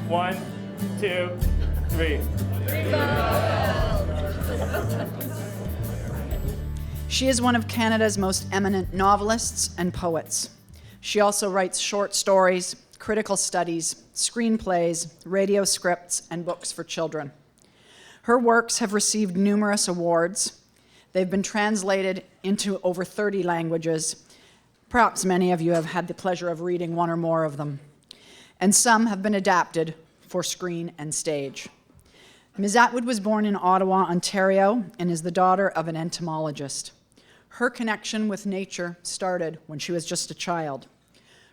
1, 2, 3. She is one of Canada's most eminent novelists and poets. She also writes short stories, critical studies, screenplays, radio scripts, and books for children. Her works have received numerous awards. They've been translated into over 30 languages. Perhaps many of you have had the pleasure of reading one or more of them. And some have been adapted for screen and stage. Ms. Atwood was born in Ottawa, Ontario, and is the daughter of an entomologist. Her connection with nature started when she was just a child.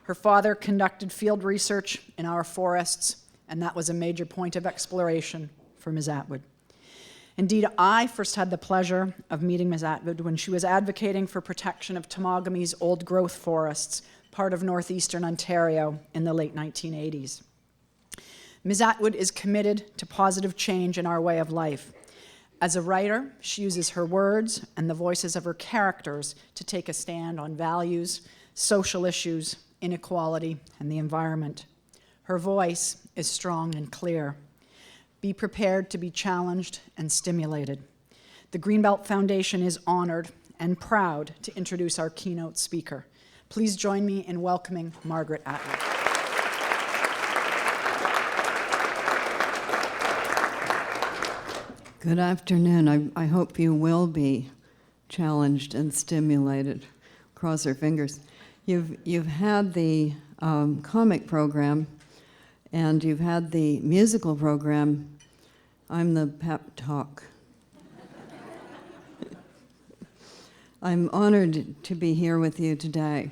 Her father conducted field research in our forests, and that was a major point of exploration for Ms. Atwood. Indeed, I first had the pleasure of meeting Ms. Atwood when she was advocating for protection of Temagami's old-growth forests, part of northeastern Ontario, in the late 1980s. Ms. Atwood is committed to positive change in our way of life. As a writer, she uses her words and the voices of her characters to take a stand on values, social issues, inequality, and the environment. Her voice is strong and clear. Be prepared to be challenged and stimulated. The Greenbelt Foundation is honored and proud to introduce our keynote speaker. Please join me in welcoming Margaret Atwood. Good afternoon. I hope you will be challenged and stimulated. Cross our fingers. You've had the comic program, and you've had the musical program. I'm the pep talk. I'm honored to be here with you today.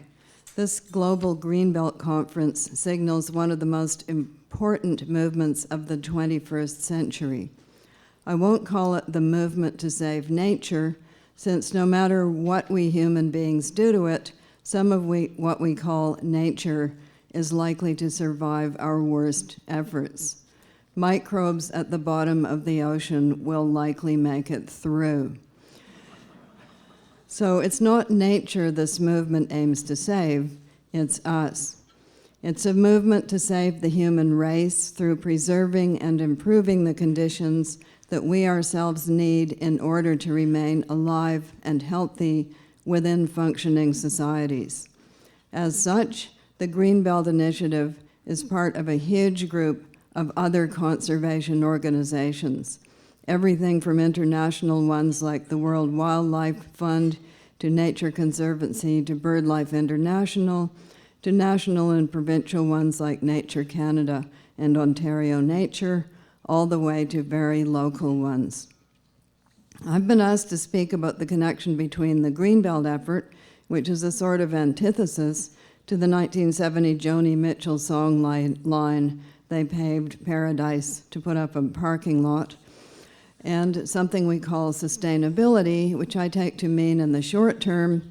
This Global Greenbelt Conference signals one of the most important movements of the 21st century. I won't call it the movement to save nature, since no matter what we human beings do to it, some of what we call nature is likely to survive our worst efforts. Microbes at the bottom of the ocean will likely make it through. So it's not nature this movement aims to save, it's us. It's a movement to save the human race through preserving and improving the conditions that we ourselves need in order to remain alive and healthy within functioning societies. As such, the Greenbelt Initiative is part of a huge group of other conservation organizations, everything from international ones like the World Wildlife Fund to Nature Conservancy to BirdLife International to national and provincial ones like Nature Canada and Ontario Nature, all the way to very local ones. I've been asked to speak about the connection between the Greenbelt effort, which is a sort of antithesis to the 1970 Joni Mitchell song line, "They paved paradise to put up a parking lot," and something we call sustainability, which I take to mean in the short term,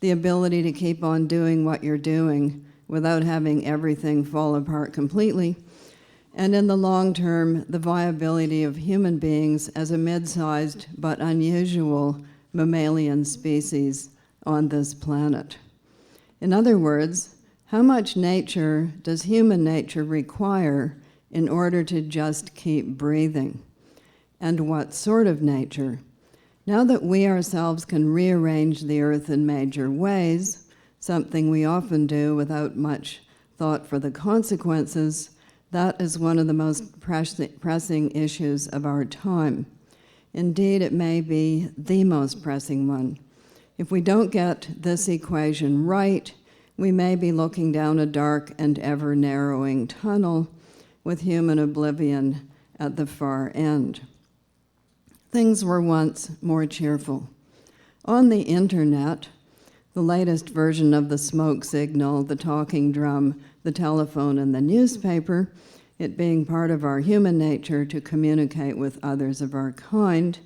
the ability to keep on doing what you're doing without having everything fall apart completely, and in the long term, the viability of human beings as a mid-sized but unusual mammalian species on this planet. In other words, how much nature does human nature require in order to just keep breathing? And what sort of nature? Now that we ourselves can rearrange the earth in major ways, something we often do without much thought for the consequences, that is one of the most pressing issues of our time. Indeed, it may be the most pressing one. If we don't get this equation right, we may be looking down a dark and ever-narrowing tunnel with human oblivion at the far end. Things were once more cheerful. On the internet, the latest version of the smoke signal, the talking drum, the telephone, and the newspaper, it being part of our human nature to communicate with others of our kind,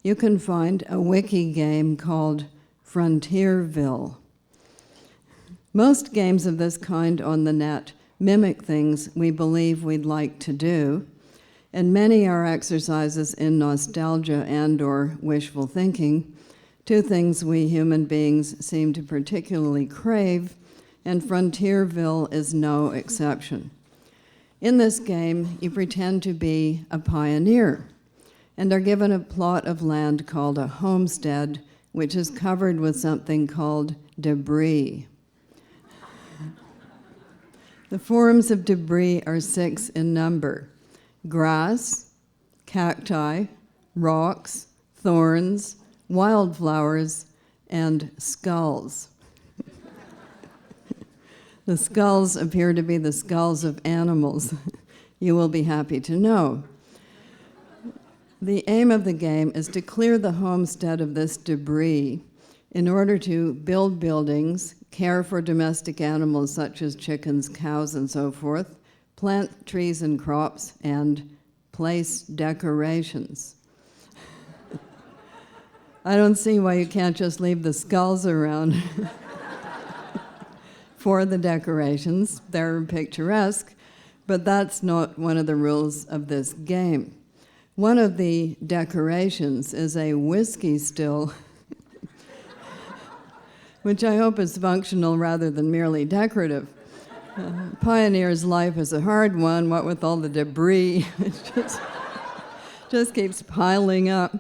you can find a wiki game called Frontierville. Most games of this kind on the net mimic things we believe we'd like to do, and many are exercises in nostalgia and/or wishful thinking, two things we human beings seem to particularly crave, and Frontierville is no exception. In this game, you pretend to be a pioneer and are given a plot of land called a homestead, which is covered with something called debris. The forms of debris are 6 in number: grass, cacti, rocks, thorns, wildflowers, and skulls. The skulls appear to be the skulls of animals. You will be happy to know. The aim of the game is to clear the homestead of this debris in order to build buildings, care for domestic animals such as chickens, cows, and so forth, plant trees and crops, and place decorations. I don't see why you can't just leave the skulls around for the decorations. They're picturesque, but that's not one of the rules of this game. One of the decorations is a whiskey still, which I hope is functional rather than merely decorative. Pioneer's life is a hard one, what with all the debris. It just keeps piling up.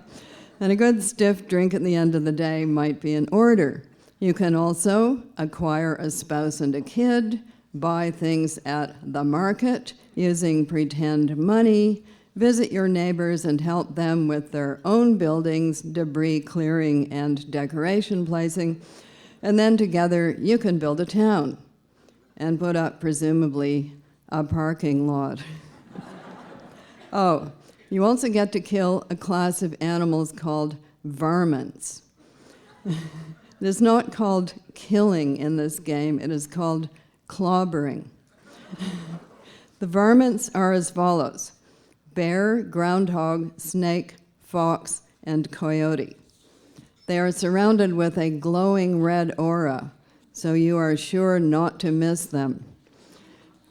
And a good stiff drink at the end of the day might be in order. You can also acquire a spouse and a kid, buy things at the market using pretend money, visit your neighbors and help them with their own buildings, debris clearing and decoration placing, and then together you can build a town and put up, presumably, a parking lot. Oh, you also get to kill a class of animals called varmints. It is not called killing in this game, it is called clobbering. The varmints are as follows: bear, groundhog, snake, fox, and coyote. They are surrounded with a glowing red aura, so you are sure not to miss them.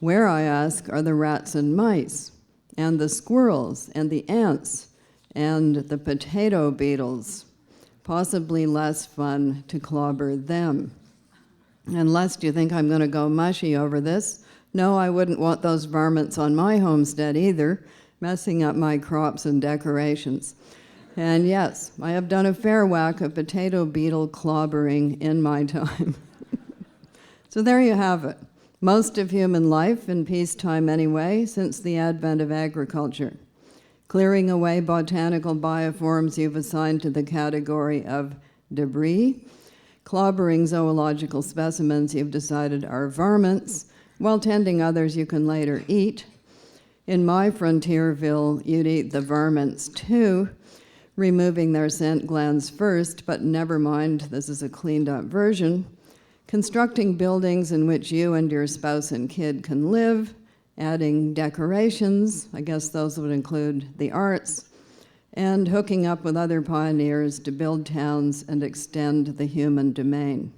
Where, I ask, are the rats and mice, and the squirrels, and the ants, and the potato beetles? Possibly less fun to clobber them. And lest you think I'm going to go mushy over this, no, I wouldn't want those varmints on my homestead either, messing up my crops and decorations. And yes, I have done a fair whack of potato beetle clobbering in my time. So there you have it. Most of human life, in peacetime anyway, since the advent of agriculture. Clearing away botanical bioforms you've assigned to the category of debris, clobbering zoological specimens you've decided are varmints, while tending others you can later eat. In my Frontierville, you'd eat the varmints too, removing their scent glands first, but never mind, this is a cleaned up version. Constructing buildings in which you and your spouse and kid can live, adding decorations, I guess those would include the arts, and hooking up with other pioneers to build towns and extend the human domain.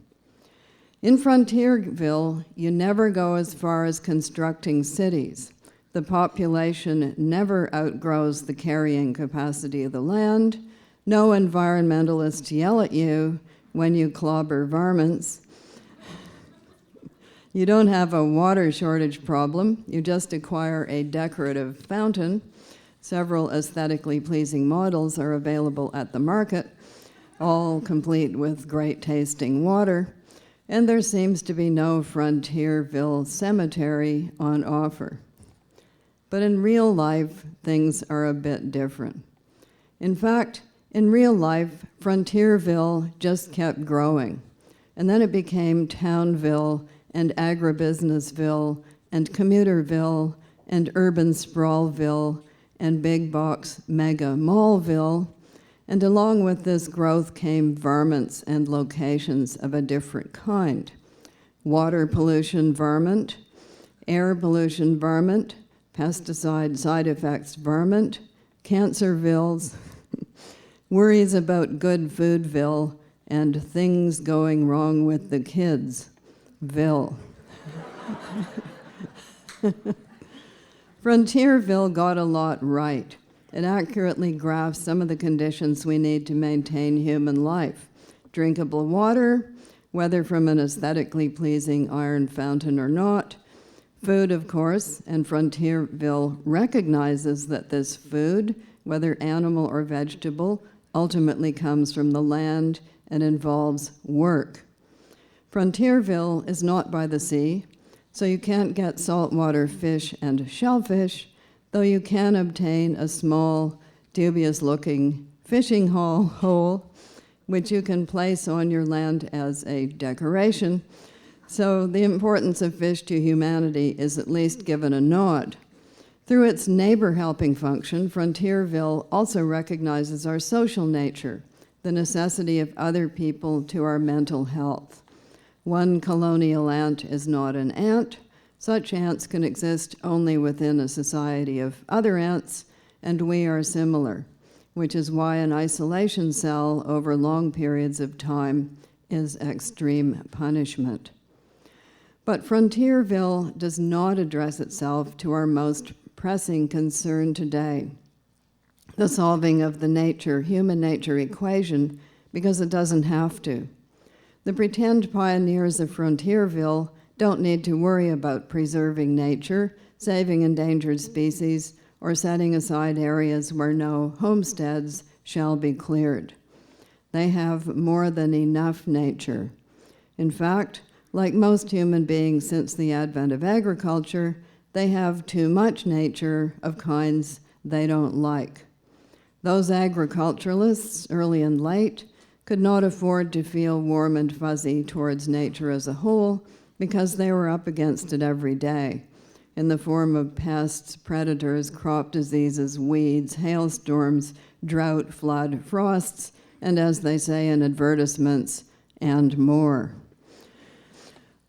In Frontierville, you never go as far as constructing cities. The population never outgrows the carrying capacity of the land. No environmentalists yell at you when you clobber varmints. You don't have a water shortage problem. You just acquire a decorative fountain. Several aesthetically pleasing models are available at the market, all complete with great tasting water. And there seems to be no Frontierville cemetery on offer. But in real life, things are a bit different. In fact, in real life, Frontierville just kept growing. And then it became Townville and Agribusinessville and Commuterville and Urban Sprawlville and Big Box Mega Mallville. And along with this growth came varmints and locations of a different kind. Water pollution varmint, air pollution varmint, pesticide side effects varmint, Cancervilles, worries about good foodville, and things going wrong with the kids. Ville. Frontierville got a lot right. It accurately graphs some of the conditions we need to maintain human life. Drinkable water, whether from an aesthetically pleasing iron fountain or not, Food, of course, and Frontierville recognizes that this food, whether animal or vegetable, ultimately comes from the land and involves work. Frontierville is not by the sea, so you can't get saltwater fish and shellfish, though you can obtain a small, dubious-looking fishing hole, which you can place on your land as a decoration. So the importance of fish to humanity is at least given a nod. Through its neighbor-helping function, Frontierville also recognizes our social nature, the necessity of other people to our mental health. One colonial ant is not an ant. Such ants can exist only within a society of other ants, and we are similar, which is why an isolation cell over long periods of time is extreme punishment. But Frontierville does not address itself to our most pressing concern today, the solving of the human nature equation, because it doesn't have to. The pretend pioneers of Frontierville don't need to worry about preserving nature, saving endangered species, or setting aside areas where no homesteads shall be cleared. They have more than enough nature. In fact, like most human beings since the advent of agriculture, they have too much nature of kinds they don't like. Those agriculturalists, early and late, could not afford to feel warm and fuzzy towards nature as a whole because they were up against it every day in the form of pests, predators, crop diseases, weeds, hailstorms, drought, flood, frosts, and as they say in advertisements, and more.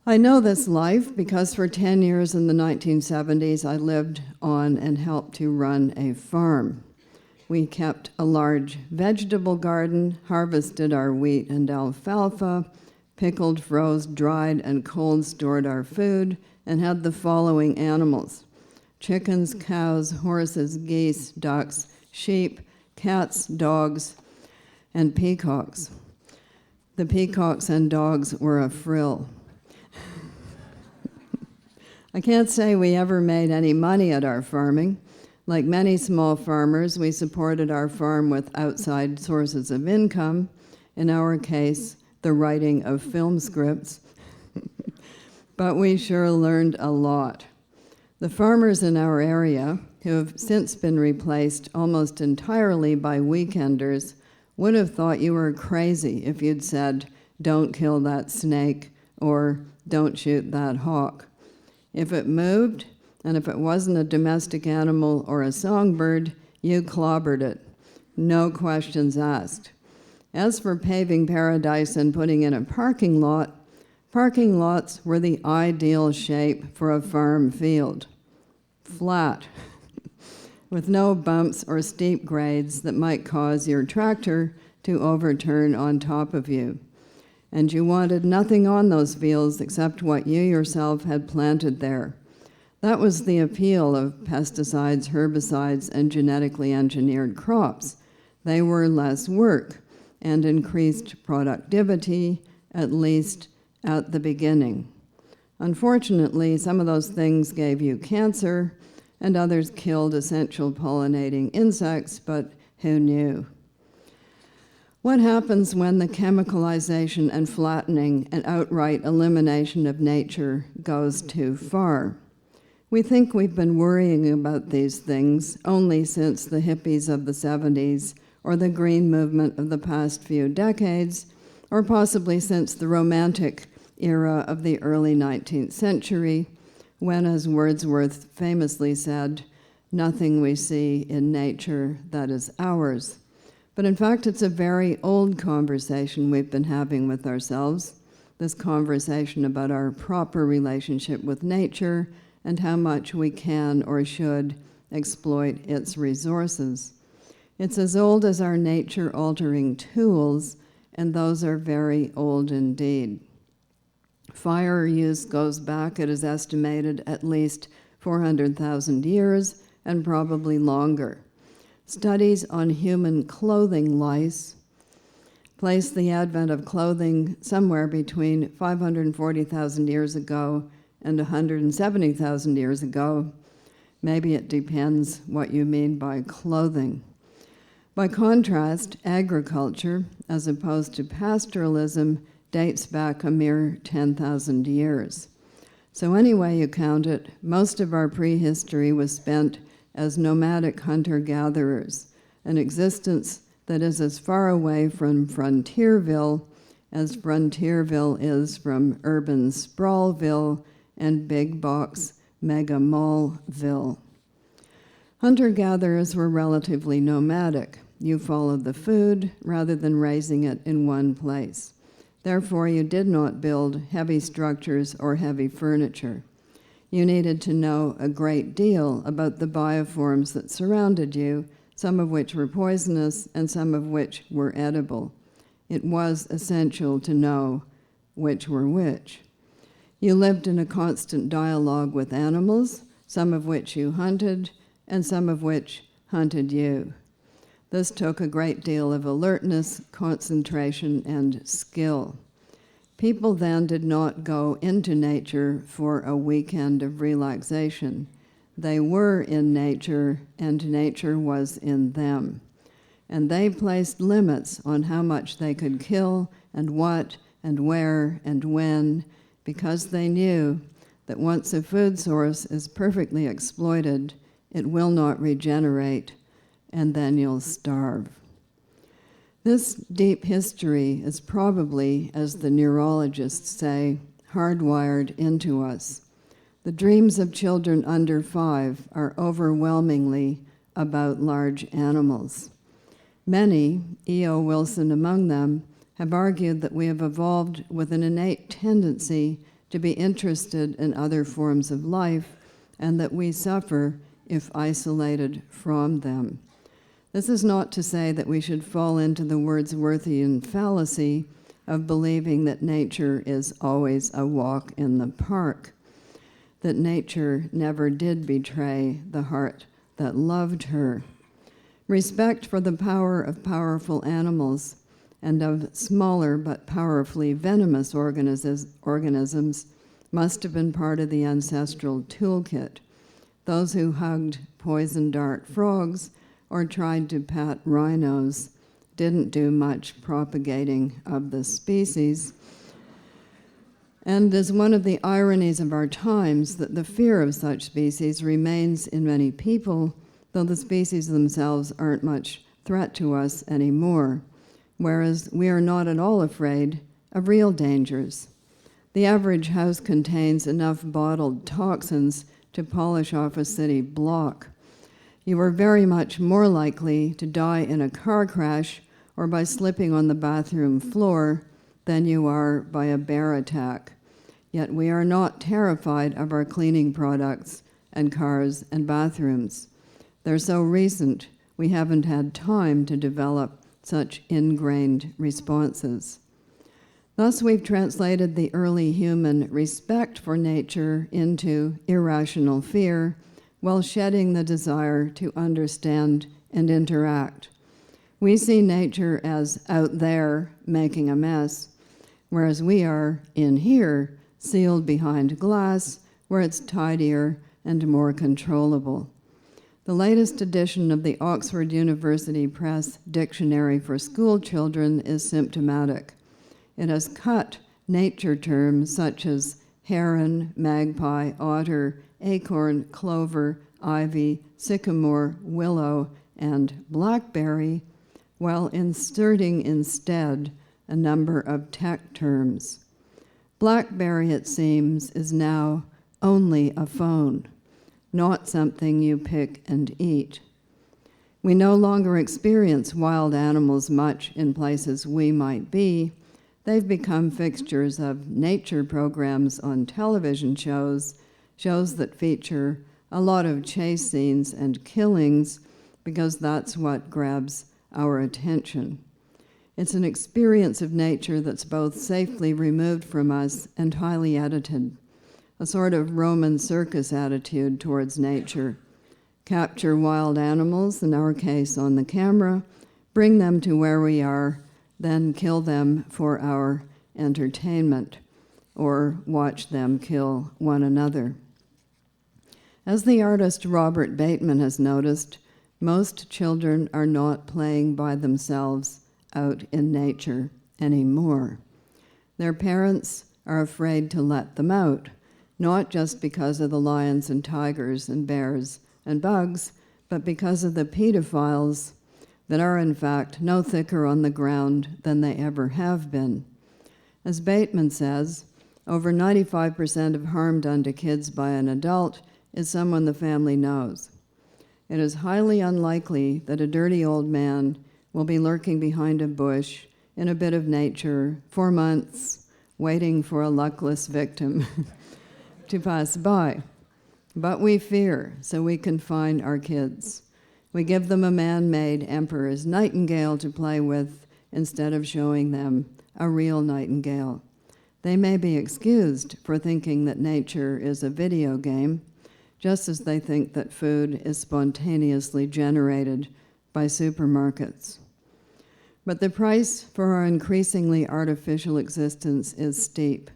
I know this life because for 10 years in the 1970s, I lived on and helped to run a farm. We kept a large vegetable garden, harvested our wheat and alfalfa, pickled, froze, dried, and cold stored our food, and had the following animals: chickens, cows, horses, geese, ducks, sheep, cats, dogs, and peacocks. The peacocks and dogs were a frill. I can't say we ever made any money at our farming. Like many small farmers, we supported our farm with outside sources of income, in our case, the writing of film scripts. But we sure learned a lot. The farmers in our area, who have since been replaced almost entirely by weekenders, would have thought you were crazy if you'd said, "Don't kill that snake," or "Don't shoot that hawk." If it moved, and if it wasn't a domestic animal or a songbird, you clobbered it. No questions asked. As for paving paradise and putting in a parking lot, parking lots were the ideal shape for a farm field. Flat, with no bumps or steep grades that might cause your tractor to overturn on top of you. And you wanted nothing on those fields except what you yourself had planted there. That was the appeal of pesticides, herbicides, and genetically engineered crops. They were less work and increased productivity, at least at the beginning. Unfortunately, some of those things gave you cancer, and others killed essential pollinating insects, but who knew? What happens when the chemicalization and flattening and outright elimination of nature goes too far? We think we've been worrying about these things only since the hippies of the 70s or the green movement of the past few decades, or possibly since the Romantic era of the early 19th century, when, as Wordsworth famously said, "Nothing we see in nature that is ours." But in fact, it's a very old conversation we've been having with ourselves, this conversation about our proper relationship with nature and how much we can or should exploit its resources. It's as old as our nature-altering tools, and those are very old indeed. Fire use goes back, it is estimated, at least 400,000 years, and probably longer. Studies on human clothing lice place the advent of clothing somewhere between 540,000 years ago and 170,000 years ago. Maybe it depends what you mean by clothing. By contrast, agriculture, as opposed to pastoralism, dates back a mere 10,000 years. So any way you count it, most of our prehistory was spent as nomadic hunter-gatherers, an existence that is as far away from Frontierville as Frontierville is from urban Sprawlville and big box mega mallville. Hunter-gatherers were relatively nomadic. You followed the food rather than raising it in one place. Therefore, you did not build heavy structures or heavy furniture. You needed to know a great deal about the bioforms that surrounded you, some of which were poisonous and some of which were edible. It was essential to know which were which. You lived in a constant dialogue with animals, some of which you hunted, and some of which hunted you. This took a great deal of alertness, concentration, and skill. People then did not go into nature for a weekend of relaxation. They were in nature, and nature was in them. And they placed limits on how much they could kill, and what, and where, and when, because they knew that once a food source is perfectly exploited, it will not regenerate, and then you'll starve. This deep history is probably, as the neurologists say, hardwired into us. The dreams of children under 5 are overwhelmingly about large animals. Many, E.O. Wilson among them, have argued that we have evolved with an innate tendency to be interested in other forms of life, and that we suffer if isolated from them. This is not to say that we should fall into the Wordsworthian fallacy of believing that nature is always a walk in the park, that nature never did betray the heart that loved her. Respect for the power of powerful animals and of smaller but powerfully venomous organisms must have been part of the ancestral toolkit. Those who hugged poison dart frogs or tried to pat rhinos didn't do much propagating of the species. And as one of the ironies of our times, that the fear of such species remains in many people, though the species themselves aren't much threat to us anymore, whereas we are not at all afraid of real dangers. The average house contains enough bottled toxins to polish off a city block. You are very much more likely to die in a car crash or by slipping on the bathroom floor than you are by a bear attack. Yet we are not terrified of our cleaning products and cars and bathrooms. They're so recent, we haven't had time to develop such ingrained responses. Thus, we've translated the early human respect for nature into irrational fear, while shedding the desire to understand and interact. We see nature as out there making a mess, whereas we are in here, sealed behind glass, where it's tidier and more controllable. The latest edition of the Oxford University Press Dictionary for School Children is symptomatic. It has cut nature terms such as heron, magpie, otter, acorn, clover, ivy, sycamore, willow, and blackberry, while inserting instead a number of tech terms. BlackBerry, it seems, is now only a phone, not something you pick and eat. We no longer experience wild animals much in places we might be. They've become fixtures of nature programs on television shows that feature a lot of chase scenes and killings because that's what grabs our attention. It's an experience of nature that's both safely removed from us and highly edited, a sort of Roman circus attitude towards nature. Capture wild animals, in our case on the camera, bring them to where we are, then kill them for our entertainment. or watch them kill one another. As the artist Robert Bateman has noticed, most children are not playing by themselves out in nature anymore. Their parents are afraid to let them out, not just because of the lions and tigers and bears and bugs, but because of the pedophiles that are in fact no thicker on the ground than they ever have been. As Bateman says, over 95% of harm done to kids by an adult is someone the family knows. It is highly unlikely that a dirty old man will be lurking behind a bush in a bit of nature for months, waiting for a luckless victim to pass by. But we fear, so we confine our kids. We give them a man-made emperor's nightingale to play with instead of showing them a real nightingale. They may be excused for thinking that nature is a video game, just as they think that food is spontaneously generated by supermarkets. But the price for our increasingly artificial existence is steep.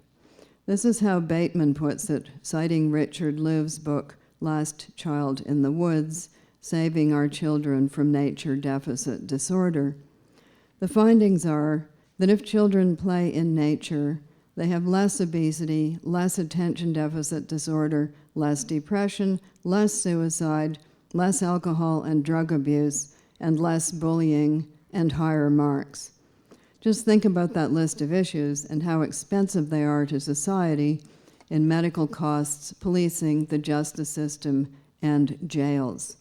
This is how Bateman puts it, citing Richard Louv's book, Last Child in the Woods, Saving Our Children from Nature Deficit Disorder. The findings are that if children play in nature, they have less obesity, less attention deficit disorder, less depression, less suicide, less alcohol and drug abuse, and less bullying and higher marks. Just think about that list of issues and how expensive they are to society in medical costs, policing, the justice system, and jails.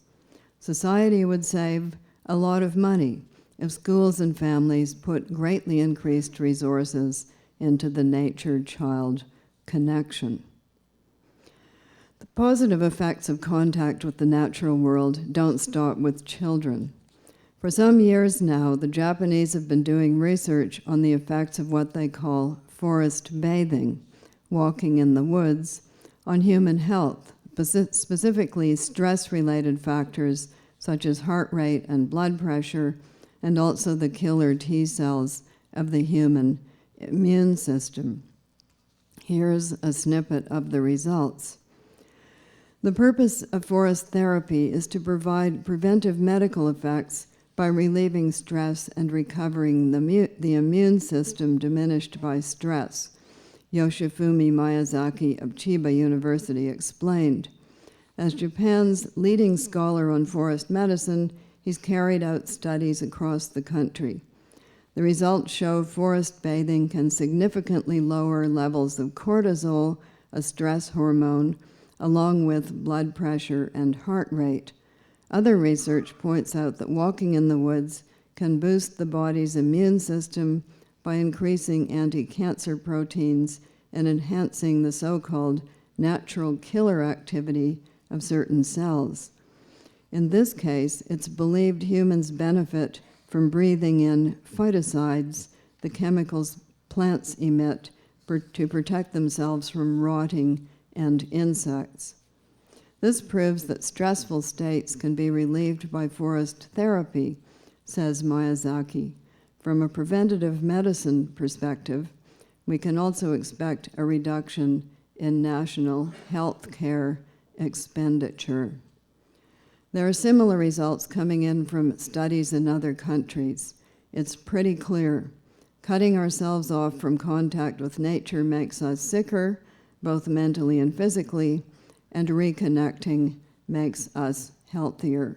Society would save a lot of money if schools and families put greatly increased resources into the nature-child connection. The positive effects of contact with the natural world don't stop with children. For some years now, the Japanese have been doing research on the effects of what they call forest bathing, walking in the woods, on human health, specifically stress-related factors such as heart rate and blood pressure, and also the killer T cells of the human immune system. Here's a snippet of the results. The purpose of forest therapy is to provide preventive medical effects by relieving stress and recovering the immune system diminished by stress, Yoshifumi Miyazaki of Chiba University explained. As Japan's leading scholar on forest medicine, he's carried out studies across the country. The results show forest bathing can significantly lower levels of cortisol, a stress hormone, along with blood pressure and heart rate. Other research points out that walking in the woods can boost the body's immune system by increasing anti-cancer proteins and enhancing the so-called natural killer activity of certain cells. In this case, it's believed humans benefit from breathing in phytocides, the chemicals plants emit to protect themselves from rotting and insects. This proves that stressful states can be relieved by forest therapy, says Miyazaki. From a preventative medicine perspective, we can also expect a reduction in national health care expenditure. There are similar results coming in from studies in other countries. It's pretty clear. Cutting ourselves off from contact with nature makes us sicker, both mentally and physically, and reconnecting makes us healthier.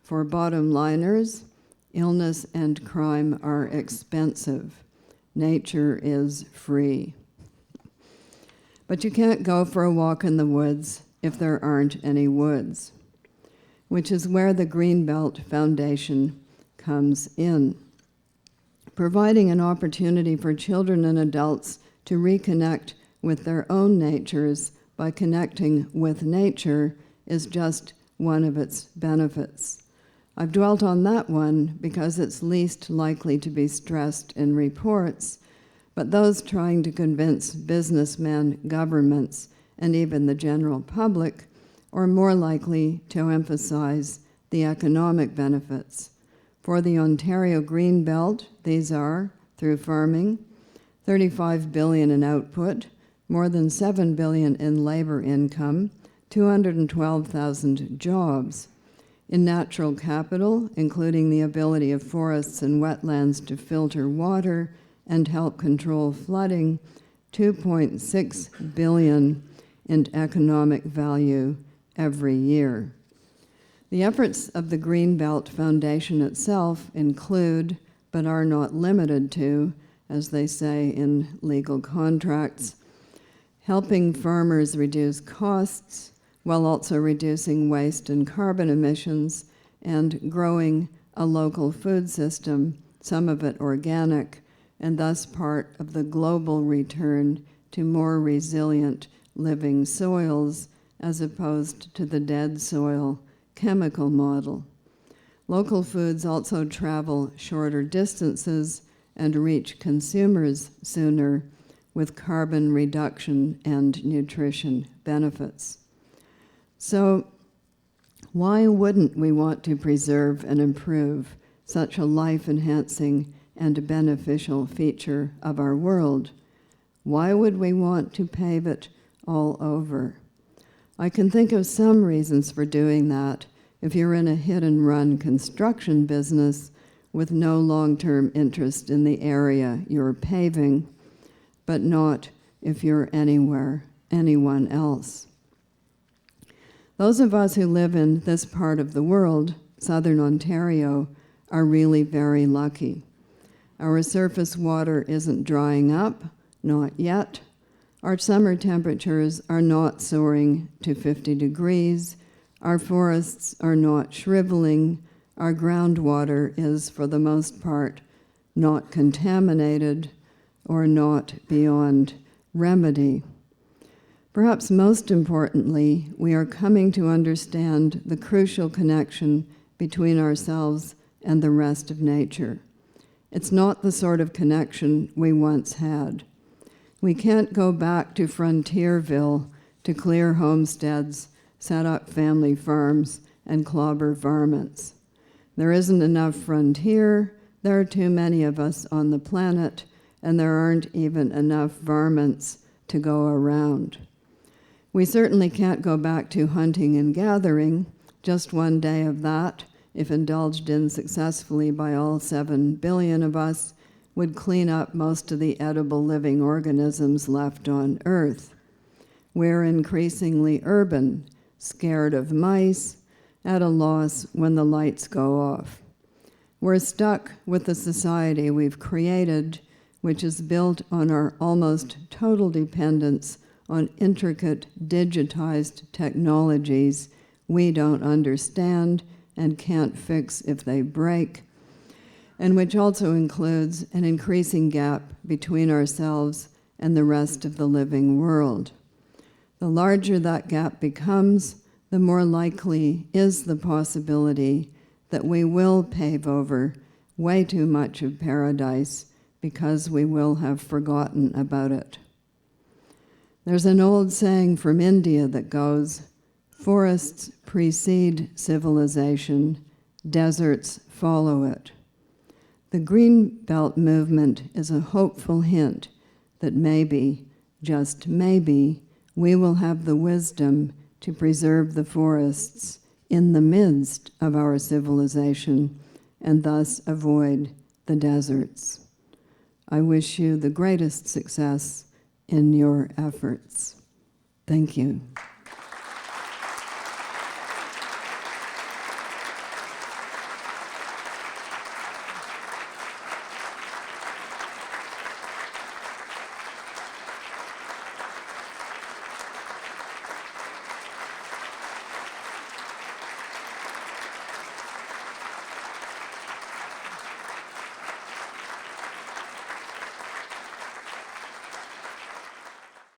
For bottom liners, illness and crime are expensive. Nature is free. But you can't go for a walk in the woods if there aren't any woods, which is where the Greenbelt Foundation comes in. Providing an opportunity for children and adults to reconnect with their own natures by connecting with nature is just one of its benefits. I've dwelt on that one because it's least likely to be stressed in reports, but those trying to convince businessmen, governments, and even the general public are more likely to emphasize the economic benefits. For the Ontario Greenbelt, these are, through farming, $35 billion in output, more than $7 billion in labor income, 212,000 jobs. In natural capital, including the ability of forests and wetlands to filter water and help control flooding, $2.6 billion in economic value every year. The efforts of the Greenbelt Foundation itself include, but are not limited to, as they say in legal contracts, helping farmers reduce costs while also reducing waste and carbon emissions and growing a local food system, some of it organic, and thus part of the global return to more resilient living soils as opposed to the dead soil chemical model. Local foods also travel shorter distances and reach consumers sooner with carbon reduction and nutrition benefits. So why wouldn't we want to preserve and improve such a life-enhancing and beneficial feature of our world? Why would we want to pave it all over? I can think of some reasons for doing that if you're in a hit-and-run construction business with no long-term interest in the area you're paving, but not if you're anyone else. Those of us who live in this part of the world, southern Ontario, are really very lucky. Our surface water isn't drying up, not yet. Our summer temperatures are not soaring to 50 degrees. Our forests are not shriveling. Our groundwater is, for the most part, not contaminated or not beyond remedy. Perhaps most importantly, we are coming to understand the crucial connection between ourselves and the rest of nature. It's not the sort of connection we once had. We can't go back to Frontierville to clear homesteads, set up family farms, and clobber varmints. There isn't enough frontier, there are too many of us on the planet, and there aren't even enough varmints to go around. We certainly can't go back to hunting and gathering. Just one day of that, if indulged in successfully by all 7 billion of us, would clean up most of the edible living organisms left on Earth. We're increasingly urban, scared of mice, at a loss when the lights go off. We're stuck with the society we've created, which is built on our almost total dependence on intricate digitized technologies we don't understand and can't fix if they break, and which also includes an increasing gap between ourselves and the rest of the living world. The larger that gap becomes, the more likely is the possibility that we will pave over way too much of paradise because we will have forgotten about it. There's an old saying from India that goes, "Forests precede civilization, deserts follow it." The Greenbelt movement is a hopeful hint that maybe, just maybe, we will have the wisdom to preserve the forests in the midst of our civilization and thus avoid the deserts. I wish you the greatest success in your efforts. Thank you.